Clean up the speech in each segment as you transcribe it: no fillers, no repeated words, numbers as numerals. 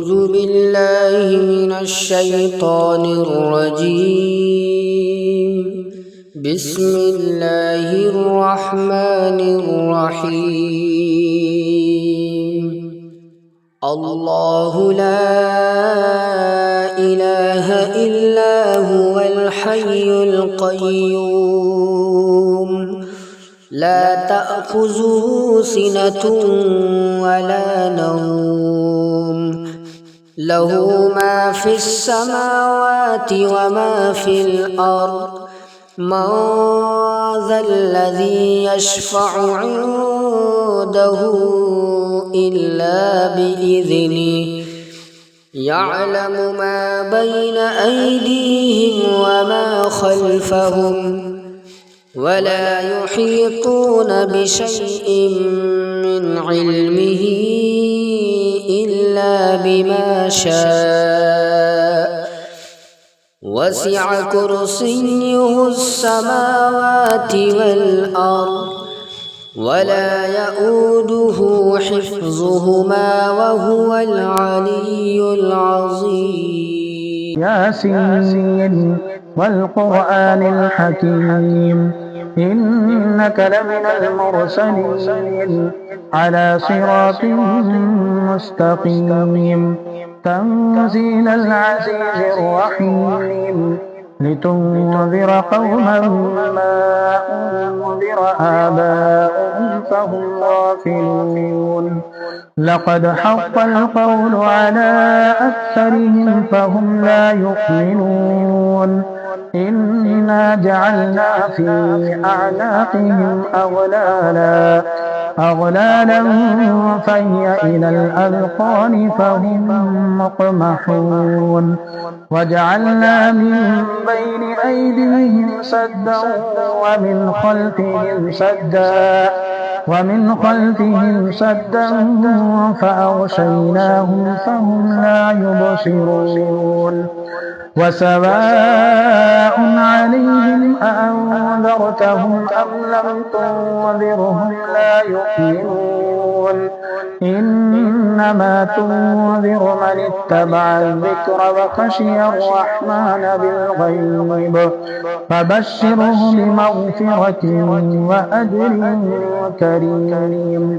أعوذ بالله من الشيطان الرجيم. بسم الله الرحمن الرحيم. الله لا إله إلا هو الحي القيوم لا تأخذه سنة ولا نوم له ما في السماوات وما في الأرض من ذا الذي يشفع عنده إلا بإذنه يعلم ما بين أيديهم وما خلفهم ولا يحيطون بشيء من علمه إلا بما شاء وسع كرسيه السماوات والأرض ولا يؤوده حفظهما وهو العلي العظيم. ياسين والقرآن الحكيم إنك لمن المرسلين على صراط مستقيم تنزيل العزيز الرحيم لتنذر قوما ما أنذر آباؤهم فهم غافلون لقد حق القول على أكثرهم فهم لا يؤمنون إنا جعلنا في أعناقهم أغلالا فهي إلى الأذقان فهم مقمحون وجعلنا من بين أيديهم سدا ومن خلفهم سدا فأغشيناهم فهم لا يبصرون وسواء عليهم أأنذرتهم أم لم تنذرهم لا يؤمنون إنما تنذر من اتبع الذكر وخشي الرحمن بالغيب فبشره بمغفرة وأجر كريم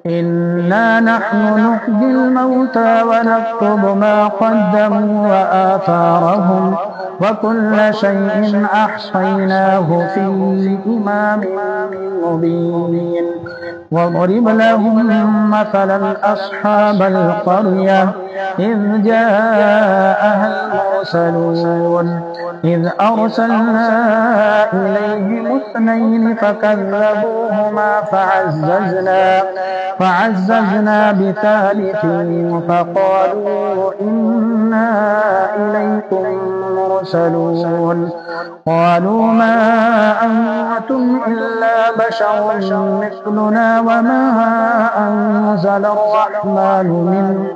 إنا نحن نحيي الموتى ونكتب ما قدموا وآثارهم وكل شيء أحصيناه في إمام مبين واضرب لهم مثلا أصحاب القرية إذ جاءها المرسلون إذ أرسلنا إليهم اثنين فكذبوهما فعززنا بثالث فقالوا إنا إليكم مرسلون قالوا ما أنتم إلا بشر مثلنا وما أنزل الرحمن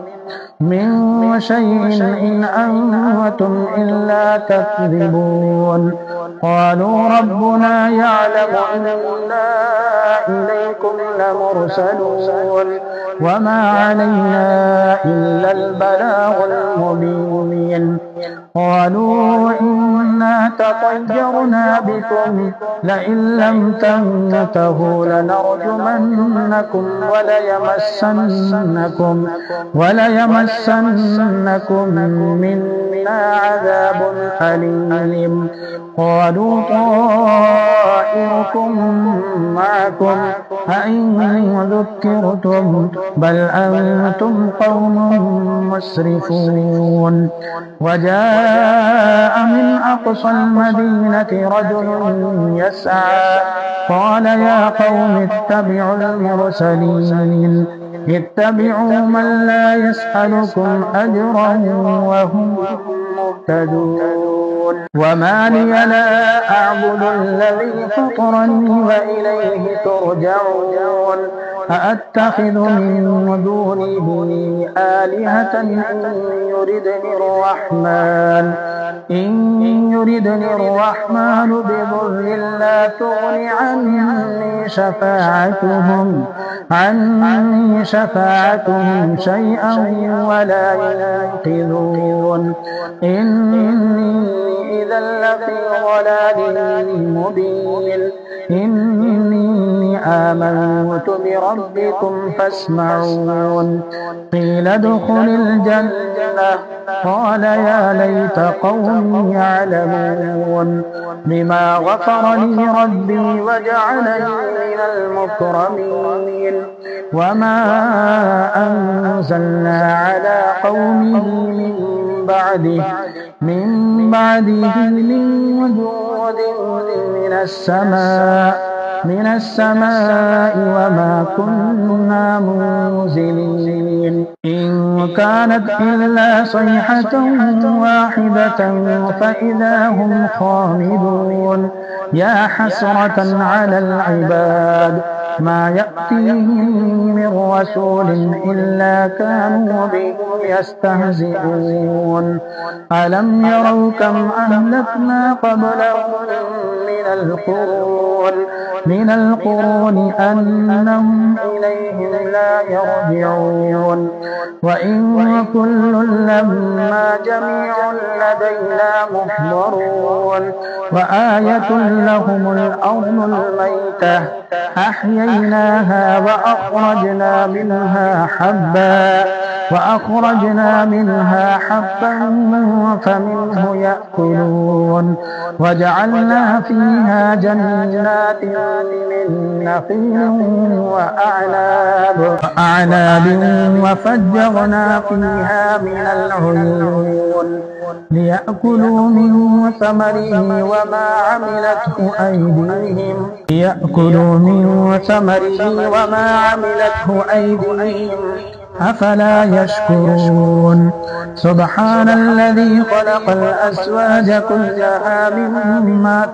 من شيء إن أنتم إلا تكذبون قالوا ربنا يعلم إنا إليكم لمرسلون وما علينا إلا البلاغ المبين قالوا إنا تطيرنا بكم لئن لم تنتهوا لنرجمنكم وليمسنكم منا عذاب أليم قالوا طائركم معكم أئن ذكرتم بل أنتم قوم مسرفون وجاء من أقصى المدينة رجل يسعى قال يا قوم اتبعوا المرسلين اتبعوا من لا يسألكم أجرا وهم مهتدون وما لي لا أعبد الذي فطرني وإليه ترجعون أأتخذ من دونه آلهة إن يردني الرحمن بضر لا تغن عني شفاعتهم شيئا ولا ينقذون إني إذا لفي ضلال مبين إني آمنت بربكم فاسمعون قيل ادخل الجنة قال يا ليت قومي يعلمون بما غفر لي ربي وجعلني من المكرمين وما أنزلنا على قومه من بعده من وجود من السماء وما كنا منزلين إن كانت إلا صيحة واحدة فإذا هم خامدون يا حسرة على العباد ما يأتيهم من رسول إلا كانوا به يستهزئون ألم يروا كم أهلكنا قبلهم من القرون أنهم إليهم لا يرجعون وإن كل لما جميع لدينا محضرون وآية لهم الأرض الميتة أحييناها وأخرجنا منها حبا فمنه يأكلون وجعلنا فيها جنات من نخيل وأعناب وفجرنا فيها من العيون ليأكلوا من ثمره وما عملته أيديهم أفلا يشكرون سبحان الذي خلق الأزواج كلها مما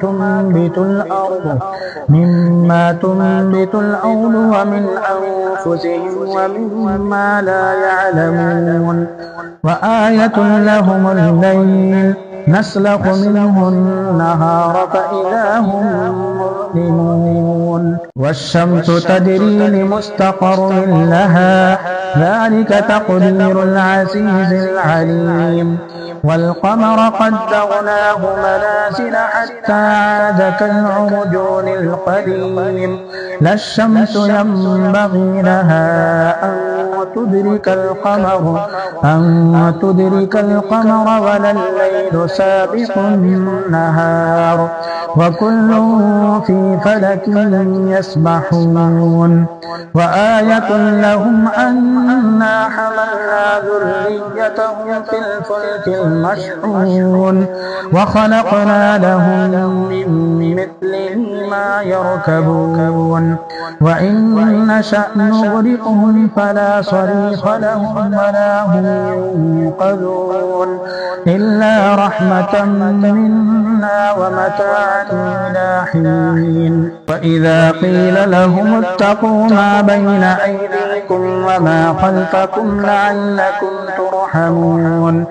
تنبت الأرض ومن أنفسهم ومما لا يعلمون وآية لهم الليل نسلخ منه النهار فإذا هم مظلمون والشمس تجري لمستقر لها ذلك تقدير العزيز العليم والقمر قدرناه منازل حتى عاد كالعرجون القديم لا الشمس ينبغي لها أن تدرك القمر ولا الليل سابق النهار وكل في فلك يسبحون وآية لهم أنا حملنا ذريتهم في الفلك المشحون وخلقنا لهم من مثله ما يركبون وإن نشأ نغرقهم فلا صريخ لهم ولا هم ينقذون إلا رحمة منا ومتاعا إلى حين وإذا قيل لهم اتقوا ما بين أيديكم وما خلفكم لعلكم ترحمون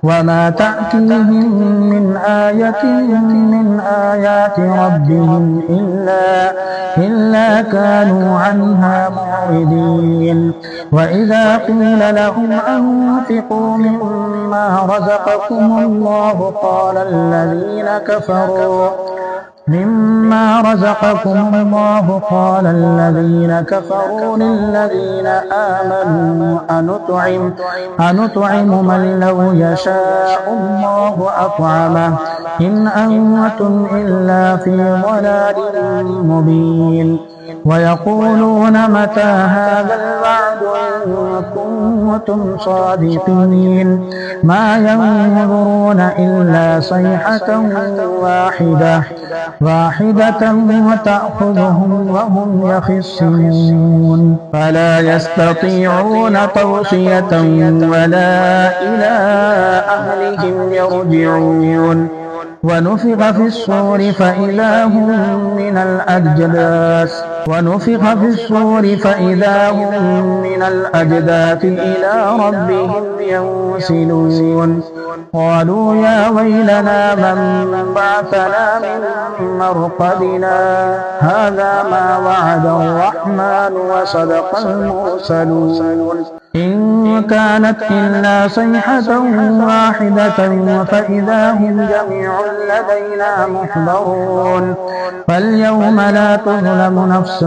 وما تأتيهم من آية من آيات ربهم إلا كانوا عنها معرضين وإذا قيل لهم أنفقوا مما رزقكم الله قال الذين كفروا للذين آمنوا أنطعم من لو يشاء الله أطعمه إن أنتم إلا في ضلال مبين ويقولون متى هذا الوعد إن كنتم صادقين ما ينظرون إلا صيحة واحدة وتأخذهم وهم يخصمون فلا يستطيعون توصية ولا إلى أهلهم يرجعون ونفخ في الصور فإذا هم من الأجداث إلى ربهم ينسلون قالوا يا ويلنا من بعثنا من مرقدنا هذا ما وعد الرحمن وصدق المرسلون إن كانت إلا صيحة واحدة فإذا هم جميع لدينا محضرون فاليوم لا تظلم نفس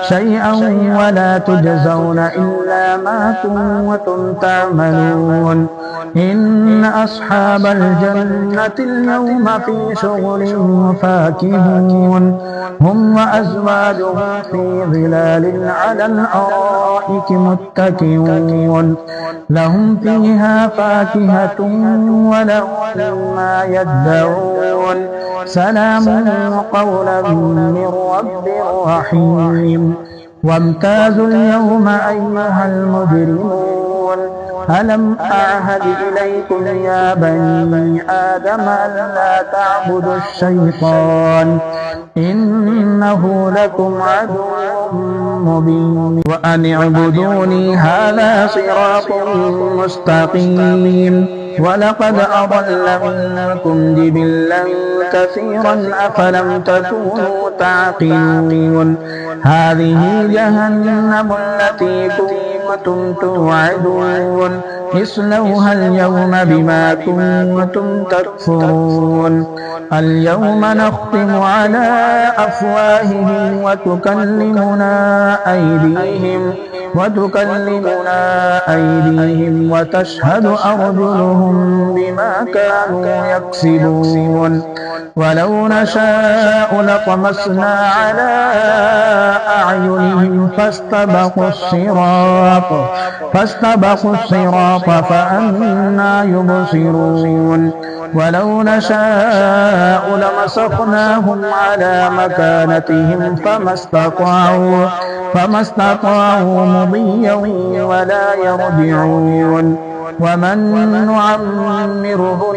شيئا ولا تجزون إلا ما كنتم تعملون إن أصحاب الجنة اليوم في شغل فاكهون هم وأزواجهم في ظلال على الأرائك متكئون لهم فيها فاكهة ولهم ما يدعون سلام قولا من رب رحيم وامتازوا اليوم أيها المجرمون ألم أعهد إليكم يا بني آدم ألا تعبدوا الشيطان إنه لكم عدو مبين وأن اعبدوني هذا صراط مستقيم ولقد أضل منكم جبلا كثيرا أفلم تكونوا تعقلون هذه جهنم التي كنتم توعدون اصلوها اليوم بما كنتم تكفرون اليوم نختم على أفواههم وتكلمنا أيديهم وتشهد أرجلهم بما كانوا يكسبون ولو نشاء لطمسنا على أعينهم فاستبقوا الصراط فأنى يبصرون ولو نشاء لمسخناهم على مكانتهم فما استطاعوا مضيا ولا يرجعون ومن نعمره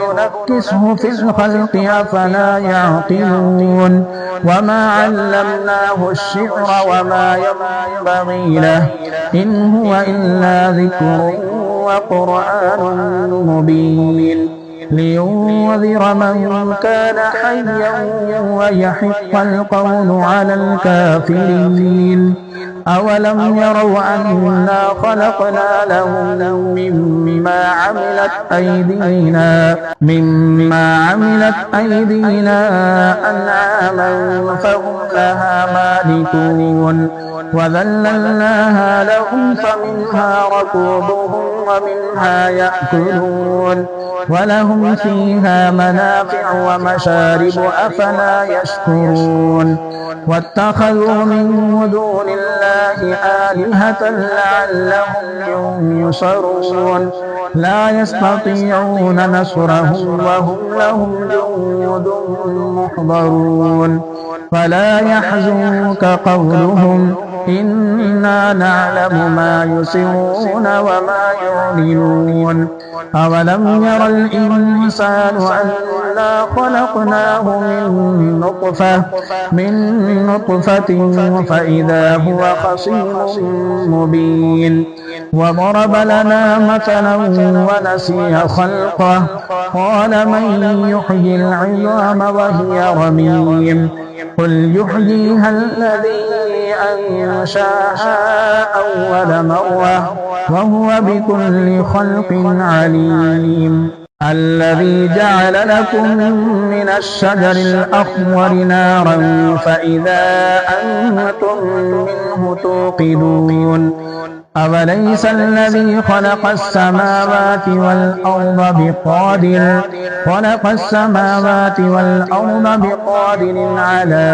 ننكسه في الخلق أفلا يعقلون وما علمناه الشعر وما ينبغي له إن هو إلا ذكر وقرآن مبين لينذر من كان حيا ويحق القول على الكافرين أولم يروا أنا خلقنا لهم مما عملت أيدينا أنعاما فهم لها مالكون وذللناها لهم فمنها ركوبهم ومنها يأكلون ولهم فيها منافع ومشارب أفلا يشكرون واتخذوا من دون الله آلهة لعلهم ينصرون لا يستطيعون نصرهم وهم لهم جند محضرون فلا يحزنك قولهم إنا نعلم ما يسرون وما يعلنون أولم ير الإنسان أنا خلقناه من نطفة فإذا هو خصيم مبين وضرب لنا مثلا ونسي خلقه قال من يحيي العظام وهي رميم قل يحييها الذي أنشاها أول مرة وهو بكل خلق عليم الذي جعل لكم من الشجر الأخضر نارا فإذا أنتم منه توقدون أوليس الذي خلق السماوات والأرض بقادر على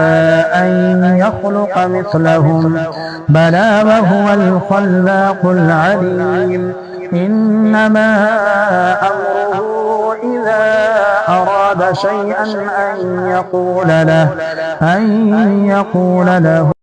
أن يخلق مثلهم بلى وهو الخلاق العليم إنما أمره إذا أراد شيئا أن يقول له